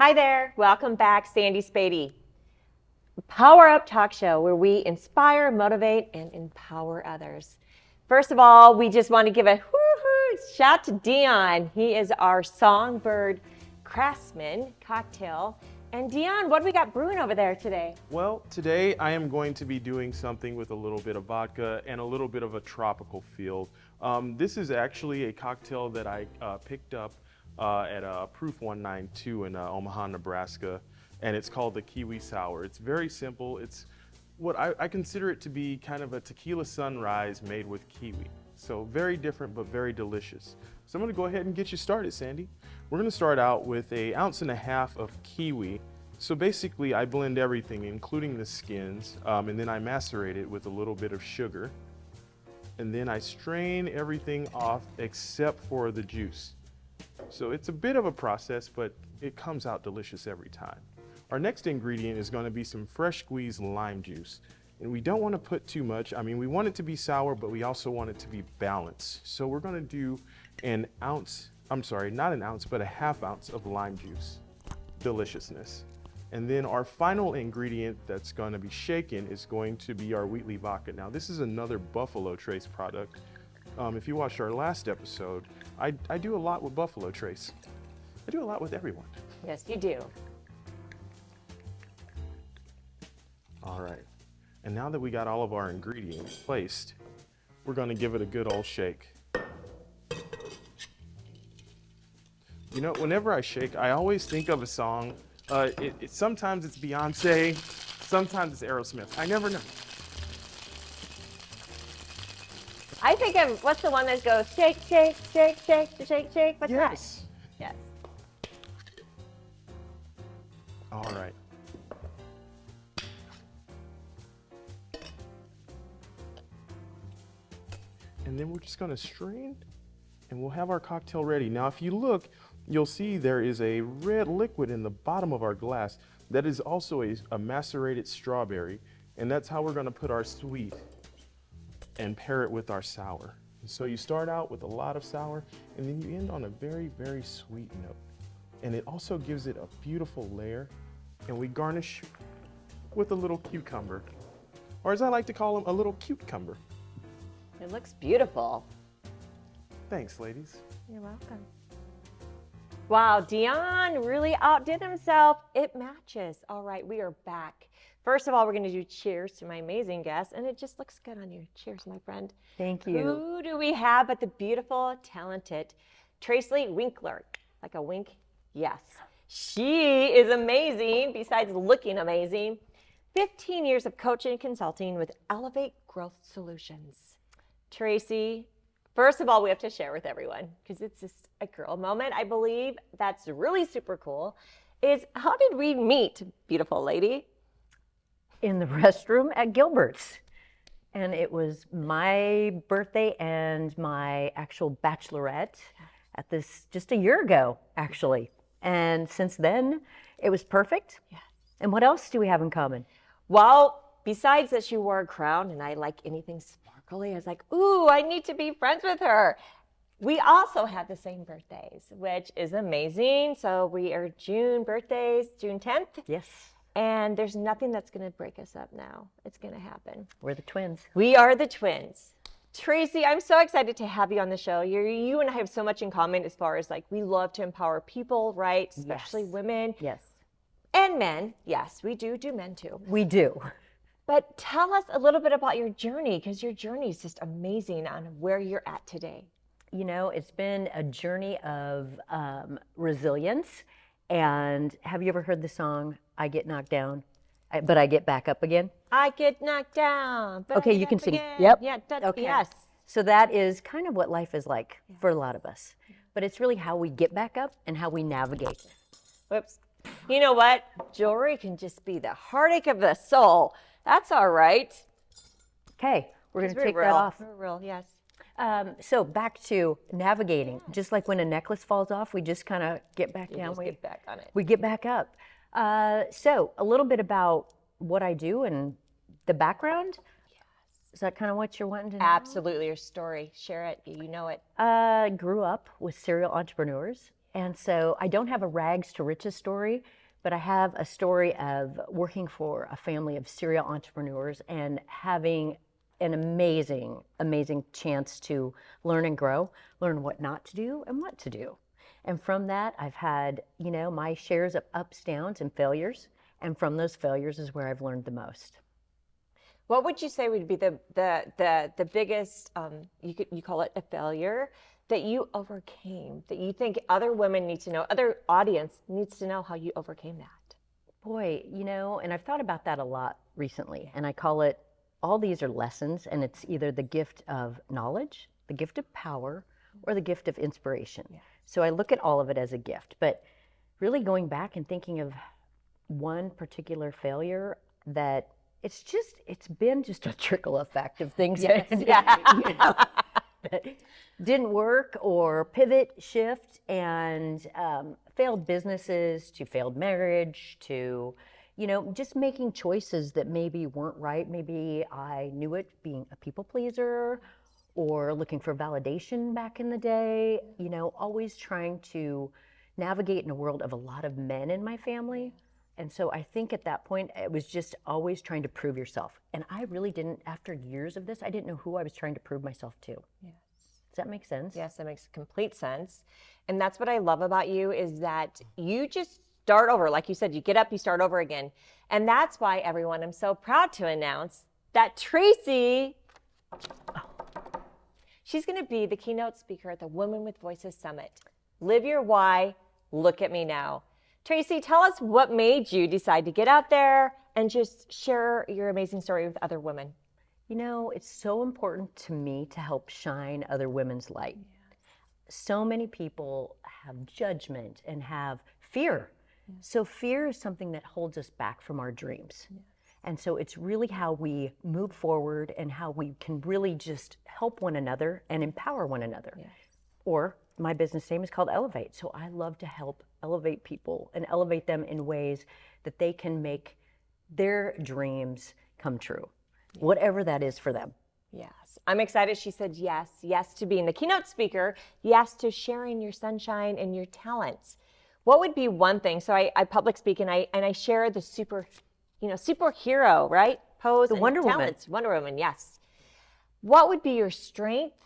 Hi there. Welcome back, Sandy Spady. Power Up Talk Show, where we inspire, motivate, and empower others. First of all, we just want to give a woo-hoo shout to Dion. He is our Songbird Craftsman cocktail. And Dion, what do we got brewing over there today? Well, today I am going to be doing something with a little bit of vodka and a little bit of a tropical feel. This is actually a cocktail that I picked up at Proof 192 in Omaha, Nebraska, and it's called the Kiwi Sour. It's very simple. It's what I consider it to be kind of a tequila sunrise made with kiwi. So very different, but very delicious. So I'm gonna go ahead and get you started, Sandy. We're gonna start out with an 1.5 ounces of kiwi. So basically I blend everything, including the skins, and then I macerate it with a little bit of sugar. And then I strain everything off except for the juice. So it's a bit of a process, but it comes out delicious every time. Our next ingredient is going to be some fresh squeezed lime juice. And we don't want to put too much. I mean, we want it to be sour, but we also want it to be balanced. So we're going to do an ounce, I'm sorry, not an ounce, but a 1/2 ounce of lime juice. Deliciousness. And then our final ingredient that's going to be shaken is going to be our Wheatley vodka. Now, this is another Buffalo Trace product. If you watched our last episode, I do a lot with Buffalo Trace. I do a lot with everyone. Yes, you do. All right. And now that we got all of our ingredients placed, we're going to give it a good old shake. You know, whenever I shake, I always think of a song. Sometimes it's Beyonce, sometimes it's Aerosmith. I never know. I think of, what's the one that goes shake, shake, shake, shake, shake, shake? What's Yes. that? Yes. All right. And then we're just going to strain and we'll have our cocktail ready. Now, if you look, you'll see there is a red liquid in the bottom of our glass. That is also a macerated strawberry. And that's how we're going to put our sweet and pair it with our sour. So you start out with a lot of sour and then you end on a very, very sweet note. And it also gives it a beautiful layer. And we garnish with a little cucumber, or as I like to call them, a little cucumber. It looks beautiful. Thanks, ladies. You're welcome. Wow, Dion really outdid himself. It matches. All right, we are back. First of all, we're going to do cheers to my amazing guest, and it just looks good on you. Cheers, my friend. Thank you. Who do we have but the beautiful, talented Tracy Winkler? Like a wink? Yes. She is amazing, besides looking amazing. 15 years of coaching and consulting with Elevate Growth Solutions. Tracy, first of all, we have to share with everyone, because it's just a girl moment, I believe. That's really super cool. Is how did we meet, beautiful lady? In the restroom at Gilbert's. And it was my birthday and my actual bachelorette at this just a year ago, actually. And since then, it was perfect. Yes. And what else do we have in common? Well, besides that she wore a crown and I like anything sparkly, I was like, ooh, I need to be friends with her. We also have the same birthdays, which is amazing. So we are June birthdays, June 10th. Yes, And there's nothing that's going to break us up now. It's going to happen. we're the twins. We are the twins. Tracy, I'm so excited to have you on the show. You and I have so much in common as far as like we love to empower people, right? Especially Yes. women Yes, and men. Yes, we do men too. we do. But tell us a little bit about your journey, because your journey is just amazing on where you're at today. You know, it's been a journey of resilience. And have you ever heard the song, I Get Knocked Down, but I Get Back Up Again? I get knocked down. But Okay, I you get can up sing. again. Yep. Yeah, Okay. yes. So that is kind of what life is like for a lot of us. But it's really how we get back up and how we navigate. Whoops. You know what? Jewelry can just be the heartache of the soul. That's all right. Okay, we're going to We're take real. that off. We're real, yes. So back to navigating. Just like when a necklace falls off, we just kind of get back You down. just get back on it. We get back up. So a little bit about what I do and the background. Is that kind of what you're wanting to know? Absolutely. Your story. Share it. You know it. Grew up with serial entrepreneurs And so I don't have a rags to riches story, but I have a story of working for a family of serial entrepreneurs and having an amazing, amazing chance to learn and grow, learn what not to do and what to do. And from that, I've had, my shares of ups, downs, and failures. And from those failures is where I've learned the most. What would you say would be the biggest, you call it a failure, that you overcame, that you think other women need to know, other audience needs to know how you overcame that? Boy, and I've thought about that a lot recently, and I call it, all these are lessons, and it's either the gift of knowledge, the gift of power, or the gift of inspiration. Yeah. So I look at all of it as a gift, but really going back and thinking of one particular failure that it's been just a trickle effect of things yes. that didn't work, or pivot, shift, and failed businesses to failed marriage to, just making choices that maybe weren't right. Maybe I knew it, being a people pleaser or looking for validation back in the day, always trying to navigate in a world of a lot of men in my family. And so I think at that point, it was just always trying to prove yourself. And I really didn't, after years of this, I didn't know who I was trying to prove myself to. Yes. Does that make sense? Yes, that makes complete sense. And that's what I love about you, is that you just start over. Like you said, you get up, you start over again. And that's why, everyone, I'm so proud to announce that Tracy, she's going to be the keynote speaker at the Women with Voices Summit. Live your why, look at me now. Tracy, tell us what made you decide to get out there and just share your amazing story with other women. It's so important to me to help shine other women's light. Yes. So many people have judgment and have fear. Yes. So fear is something that holds us back from our dreams. Yes. And so it's really how we move forward and how we can really just help one another and empower one another. Yes. Or my business name is called Elevate. So I love to help elevate people and elevate them in ways that they can make their dreams come true, whatever that is for them. Yes. I'm excited. She said yes. Yes to being the keynote speaker. Yes to sharing your sunshine and your talents. What would be one thing? So I public speak and I share the superhero, right? Pose the and Wonder talents. Woman. Wonder Woman, yes. What would be your strength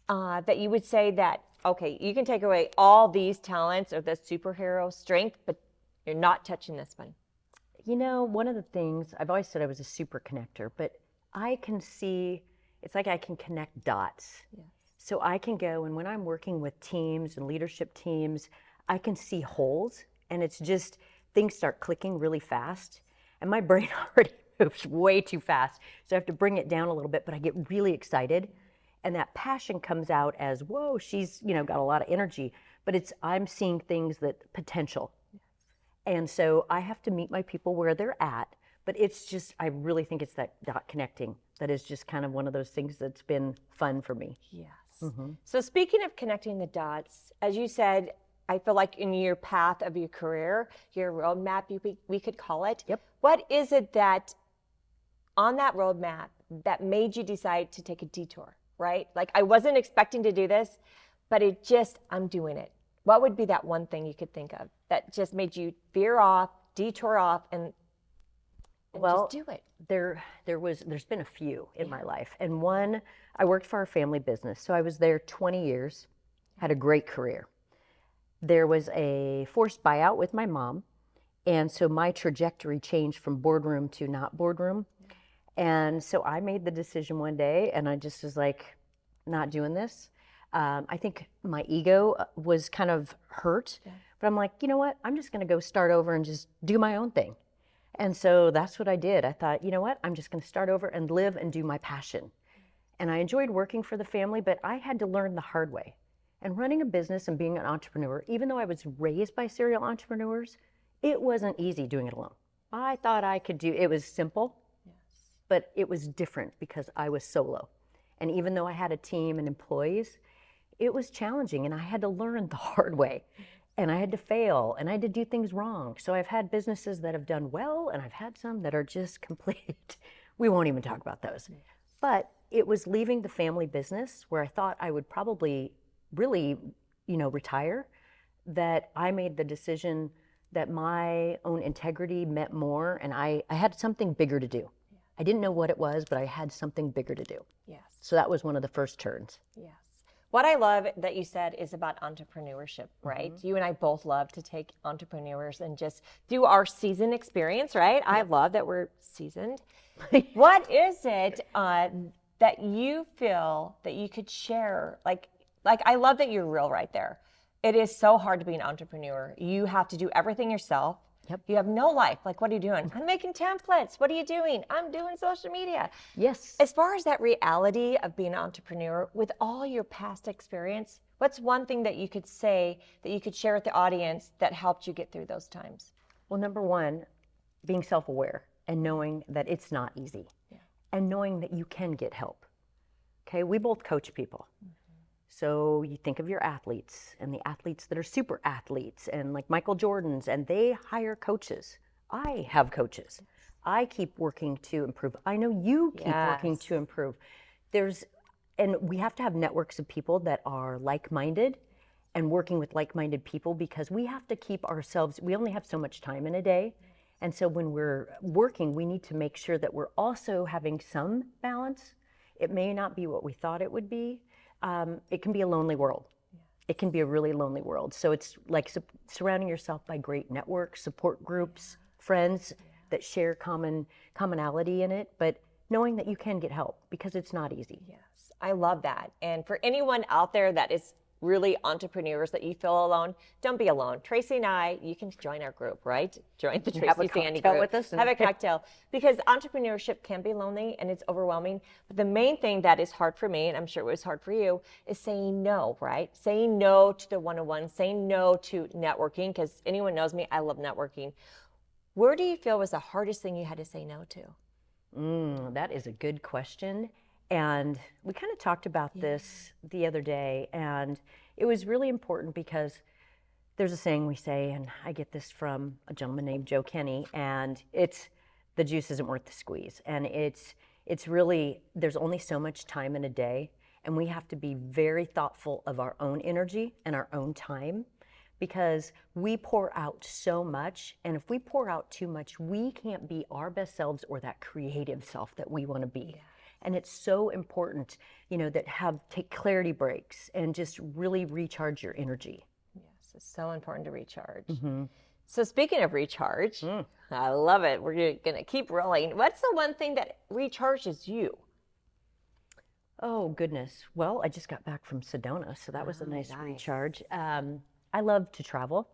that you would say that, okay, you can take away all these talents or the superhero strength, but you're not touching this one? One of the things, I've always said I was a super connector, but I can see, it's like I can connect dots. Yes. So I can go, and when I'm working with teams and leadership teams, I can see holes, and it's just, things start clicking really fast, and my brain already moves way too fast. So I have to bring it down a little bit, but I get really excited. And that passion comes out as, whoa, she's, got a lot of energy, but I'm seeing things that potential. Yes. And so I have to meet my people where they're at, but it's just, I really think it's that dot connecting that is just kind of one of those things that's been fun for me. Yes. Mm-hmm. So speaking of connecting the dots, as you said, I feel like in your path of your career, your roadmap, we could call it. Yep. What is it that on that roadmap that made you decide to take a detour? Right? Like, I wasn't expecting to do this, but I'm doing it. What would be that one thing you could think of that just made you veer off, detour off, and just do it? There's been a few in my life. And one, I worked for our family business. So I was there 20 years, had a great career. There was a forced buyout with my mom. And so my trajectory changed from boardroom to not boardroom. And so I made the decision one day, and I just was like, not doing this. I think my ego was kind of hurt, but I'm like, you know what? I'm just going to go start over and just do my own thing. And so that's what I did. I thought, you know what? I'm just going to start over and live and do my passion. And I enjoyed working for the family, but I had to learn the hard way. And running a business and being an entrepreneur, even though I was raised by serial entrepreneurs, it wasn't easy doing it alone. I thought I could do it. Was simple. But it was different because I was solo. And even though I had a team and employees, it was challenging, and I had to learn the hard way. And I had to fail, and I had to do things wrong. So I've had businesses that have done well, and I've had some that are just complete. We won't even talk about those. But it was leaving the family business where I thought I would probably really, retire, that I made the decision that my own integrity meant more, and I had something bigger to do. I didn't know what it was, but I had something bigger to do. Yes. So that was one of the first turns. Yes. What I love that you said is about entrepreneurship, right? You and I both love to take entrepreneurs and just through our seasoned experience, right? I love that we're seasoned. What is it that you feel that you could share? Like I love that you're real right there. It is so hard to be an entrepreneur. You have to do everything yourself. Yep. You have no life. Like, what are you doing? I'm making templates. What are you doing? I'm doing social media. Yes. As far as that reality of being an entrepreneur, with all your past experience, what's one thing that you could say that you could share with the audience that helped you get through those times? Well, number one, being self-aware and knowing that it's not easy, and knowing that you can get help. Okay, we both coach people. So you think of your athletes and the athletes that are super athletes and like Michael Jordan's, and they hire coaches. I have coaches. I keep working to improve. I know you keep working to improve. And we have to have networks of people that are like-minded and working with like-minded people, because we have to keep ourselves, we only have so much time in a day. And so when we're working, we need to make sure that we're also having some balance. It may not be what we thought it would be. It can be a lonely world. It can be a really lonely world. So it's like surrounding yourself by great networks, support groups, friends that share commonality in it, but knowing that you can get help, because it's not easy. Yes, I love that. And for anyone out there that is really entrepreneurs that you feel alone, don't be alone. Tracy and I, you can join our group, right? Join the Tracy Sandy group. With us. Have a cocktail. Because entrepreneurship can be lonely and it's overwhelming. But the main thing that is hard for me, and I'm sure it was hard for you, is saying no, right? Saying no to the one-on-one, saying no to networking, because anyone knows me, I love networking. Where do you feel was the hardest thing you had to say no to? That is a good question. And we kind of talked about this the other day, and it was really important because there's a saying we say, and I get this from a gentleman named Joe Kenny, and it's the juice isn't worth the squeeze. And it's really, there's only so much time in a day, and we have to be very thoughtful of our own energy and our own time, because we pour out so much, and if we pour out too much, we can't be our best selves or that creative self that we want to be. And it's so important, that take clarity breaks and just really recharge your energy. Yes, it's so important to recharge. So speaking of recharge, I love it. We're going to keep rolling. What's the one thing that recharges you? Oh, goodness. Well, I just got back from Sedona, so that was a nice recharge. I love to travel.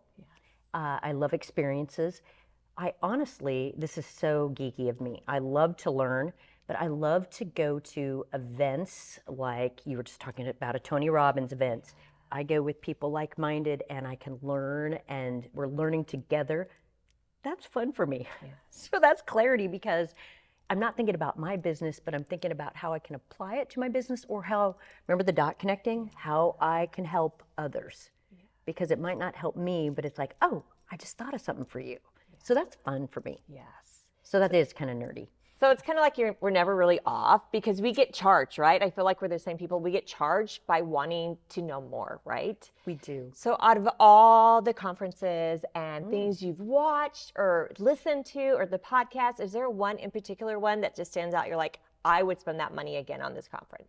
I love experiences. I honestly, this is so geeky of me. I love to learn, but I love to go to events like you were just talking about a Tony Robbins event. I go with people like-minded and I can learn, and we're learning together. That's fun for me. So that's clarity, because I'm not thinking about my business, but I'm thinking about how I can apply it to my business, or how, remember the dot connecting, how I can help others. Because it might not help me, but it's like, oh, I just thought of something for you. So that's fun for me. Yes. So that is kind of nerdy. So it's kind of like we're never really off, because we get charged, right? I feel like we're the same people. We get charged by wanting to know more, right? We do. So out of all the conferences and things you've watched or listened to, or the podcast, is there one in particular one that just stands out? You're like, I would spend that money again on this conference.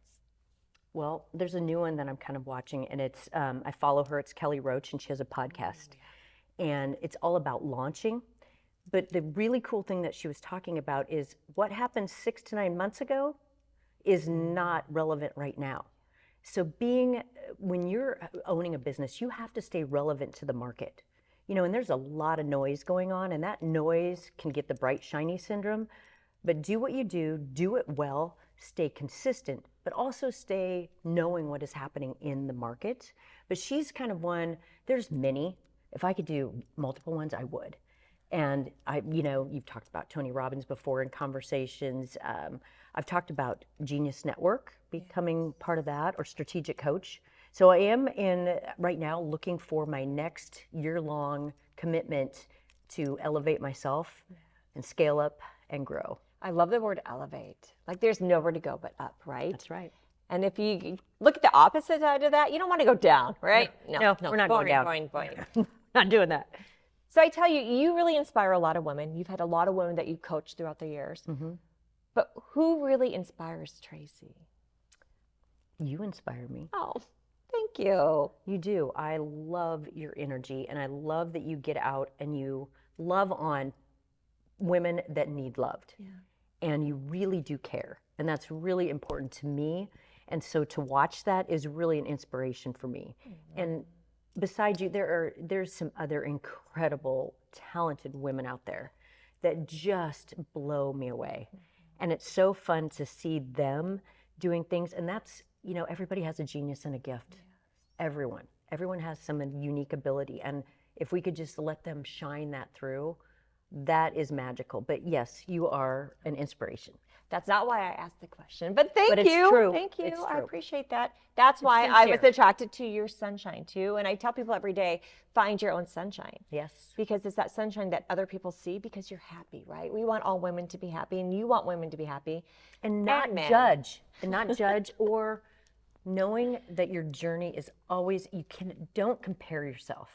Well, there's a new one that I'm kind of watching, and it's, I follow her, it's Kelly Roach, and she has a podcast. And it's all about launching. But the really cool thing that she was talking about is what happened 6 to 9 months ago is not relevant right now. So when you're owning a business, you have to stay relevant to the market. And there's a lot of noise going on, and that noise can get the bright, shiny syndrome. But do what you do it well, stay consistent, but also stay knowing what is happening in the market. But she's kind of one, there's many. If I could do multiple ones, I would. And you've talked about Tony Robbins before in conversations. I've talked about Genius Network, becoming part of that, or strategic coach. So I am right now looking for my next year-long commitment to elevate myself and scale up and grow. I love the word elevate. Like, there's nowhere to go but up, right? That's right. And if you look at the opposite side of that, you don't want to go down, right? No, we're not going down. Boing. Not doing that. So I tell you, you really inspire a lot of women. You've had a lot of women that you've coached throughout the years. But who really inspires Tracy? You inspire me. Oh, thank you. You do. I love your energy, and I love that you get out and you love on women that need loved. And you really do care. And that's really important to me. And so to watch that is really an inspiration for me. And besides you, there's some other incredible, talented women out there that just blow me away. And it's so fun to see them doing things. And that's, you know, everybody has a genius and a gift. Everyone has some unique ability. And if we could just let them shine that through, that is magical. But yes, you are an inspiration. That's not why I asked the question, but thank But it's you. true. Thank you. It's I true. appreciate that. That's why I was sincere. attracted to your sunshine too. And I tell people every day, find your own sunshine. Yes. Because it's that sunshine that other people see because you're happy, right? We want all women to be happy, and you want women to be happy. And not men. judge. And not judge, or knowing that your journey is always, don't compare yourself.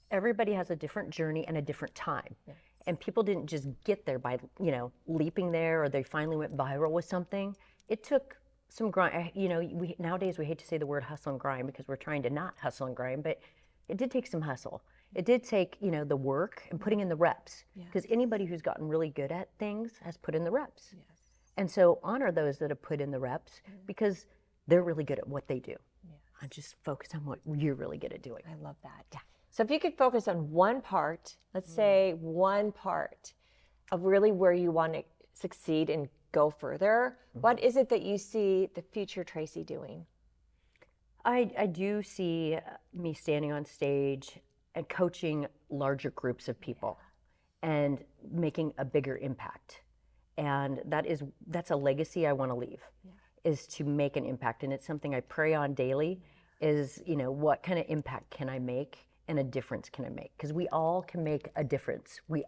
Everybody has a different journey and a different time. And people didn't just get there by, you know, leaping there, or they finally went viral with something. It took some grind. You know, nowadays we hate to say the word hustle and grind because we're trying to not hustle and grind, but it did take some hustle. It did take, you know, the work and putting in the reps. Because anybody who's gotten really good at things has put in the reps. And so honor those that have put in the reps because they're really good at what they do. And just focus on what you're really good at doing. I love that. So if you could focus on one part, let's say one part of really where you want to succeed and go further, what is it that you see the future Tracy doing? I do see me standing on stage and coaching larger groups of people and making a bigger impact. And that's a legacy I want to leave, is to make an impact. And it's something I pray on daily is, you know, what kind of impact can I make and a difference can I make? Because we all can make a difference. We're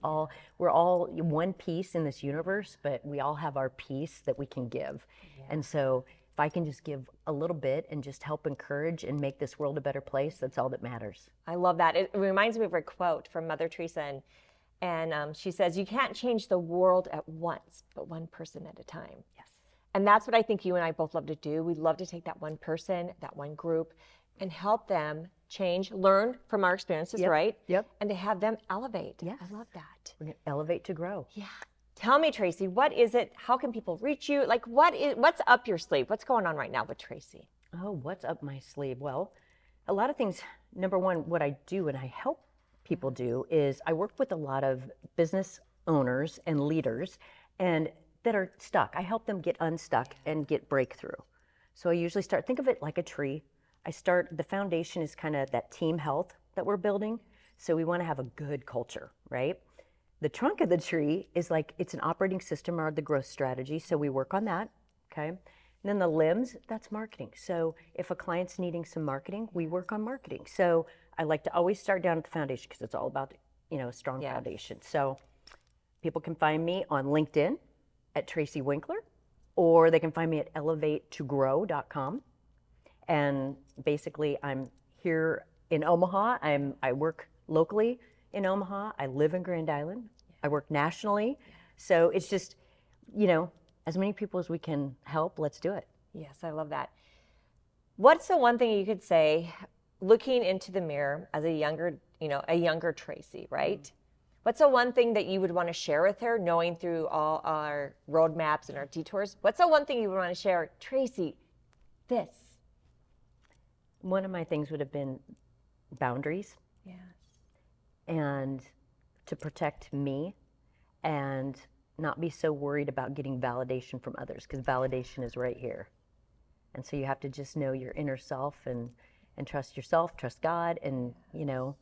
all one piece in this universe, but we all have our piece that we can give. And so if I can just give a little bit and just help encourage and make this world a better place, that's all that matters. I love that. It reminds me of a quote from Mother Teresa, and she says, you can't change the world at once, but one person at a time. And that's what I think you and I both love to do. We love to take that one person, that one group, and help them change, learn from our experiences, right? And to have them elevate. I love that. We're gonna elevate to grow. Tell me, Tracy, what is it? How can people reach you? Like, what's up your sleeve? What's going on right now with Tracy? Oh, what's up my sleeve? Well, a lot of things. Number one, what I do and I help people do is I work with a lot of business owners and leaders and that are stuck. I help them get unstuck and get breakthrough. So I usually think of it like a tree. The foundation is kind of that team health that we're building. So we want to have a good culture, right? The trunk of the tree is like, it's an operating system or the growth strategy. So we work on that, okay? And then the limbs, that's marketing. So if a client's needing some marketing, we work on marketing. So I like to always start down at the foundation because it's all about, you know, a strong foundation. So people can find me on LinkedIn at Tracy Winkler, or they can find me at elevatetogrowth.com. And basically, I'm here in Omaha. I work locally in Omaha. I live in Grand Island. I work nationally. So it's just, you know, as many people as we can help, let's do it. Yes, I love that. What's the one thing you could say, looking into the mirror as a younger Tracy, right? What's the one thing that you would want to share with her, knowing through all our roadmaps and our detours? What's the one thing you would want to share? Tracy, this. One of my things would have been boundaries. And to protect me and not be so worried about getting validation from others, because validation is right here. And so you have to just know your inner self and trust yourself, trust God, and, you know,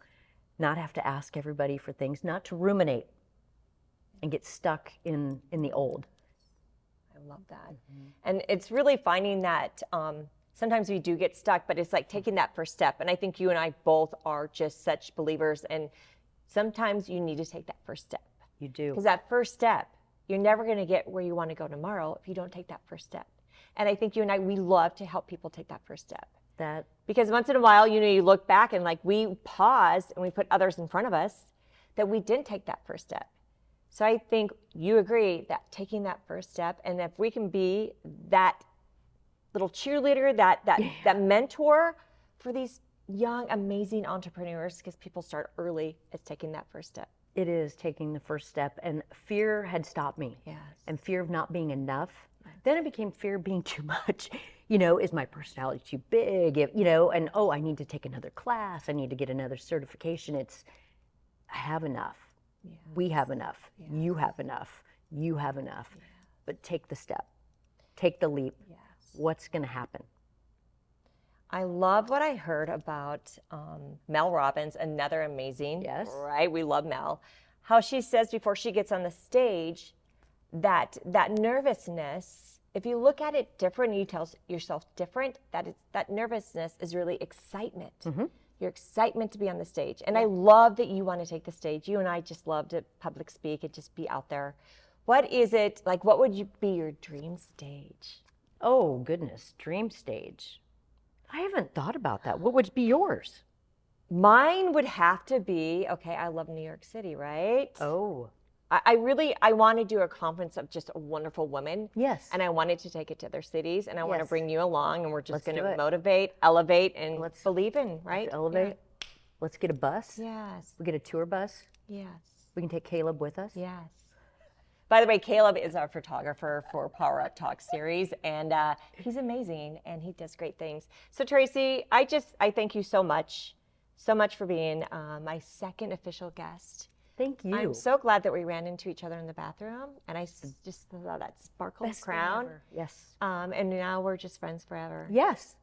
not have to ask everybody for things, not to ruminate and get stuck in the old. I love that. And it's really finding that sometimes we do get stuck, but it's like taking that first step. And I think you and I both are just such believers. And sometimes you need to take that first step. You do. Because that first step, you're never going to get where you want to go tomorrow if you don't take that first step. And I think you and I, we love to help people take that first step. That Because once in a while, you look back and like we pause and we put others in front of us that we didn't take that first step. So I think you agree that taking that first step, and if we can be that little cheerleader, that mentor for these young, amazing entrepreneurs, because people start early, it's taking that first step. it is taking the first step, and fear had stopped me. Yes. And fear of not being enough. Then it became fear of being too much. Is my personality too big? And oh, I need to take another class. I need to get another certification. I have enough. Yeah. We have enough. Yes. You have enough. You have enough. Yeah. But take the step. Take the leap. Yes. What's going to happen? I love what I heard about Mel Robbins, another amazing, Yes. right? We love Mel. How she says before she gets on the stage that nervousness, if you look at it different, you tell yourself different, that nervousness is really excitement. Mm-hmm. Your excitement to be on the stage. And I love that you want to take the stage. You and I just love to public speak and just be out there. What is it, like what would be your dream stage? Oh, goodness. Dream stage. I haven't thought about that. What would be yours? Mine would have to be, okay, I love New York City, right? Oh, I want to do a conference of just wonderful women. yes. And I wanted to take it to other cities, and I want to Yes. bring you along, and we're just Let's going do to it. motivate, elevate, and Let's- believe in, right? Let's elevate. Let's get a bus. Yeah. Yes. We get a tour bus. Yes. We can take Caleb with us. Yes. By the way, Caleb is our photographer for Power Up Talk series, and he's amazing, and he does great things. So Tracy, I thank you so much for being my second official guest. Thank you. I'm so glad that we ran into each other in the bathroom, and I just saw that sparkle Best thing crown. ever. Yes. And now we're just friends forever. Yes.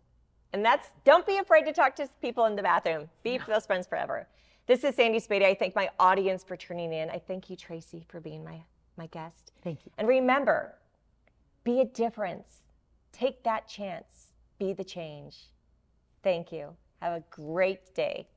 And don't be afraid to talk to people in the bathroom. Be those friends forever. This is Sandy Spady. I thank my audience for tuning in. I thank you, Tracy, for being my guest. Thank you. And remember, be a difference. Take that chance. Be the change. Thank you. Have a great day.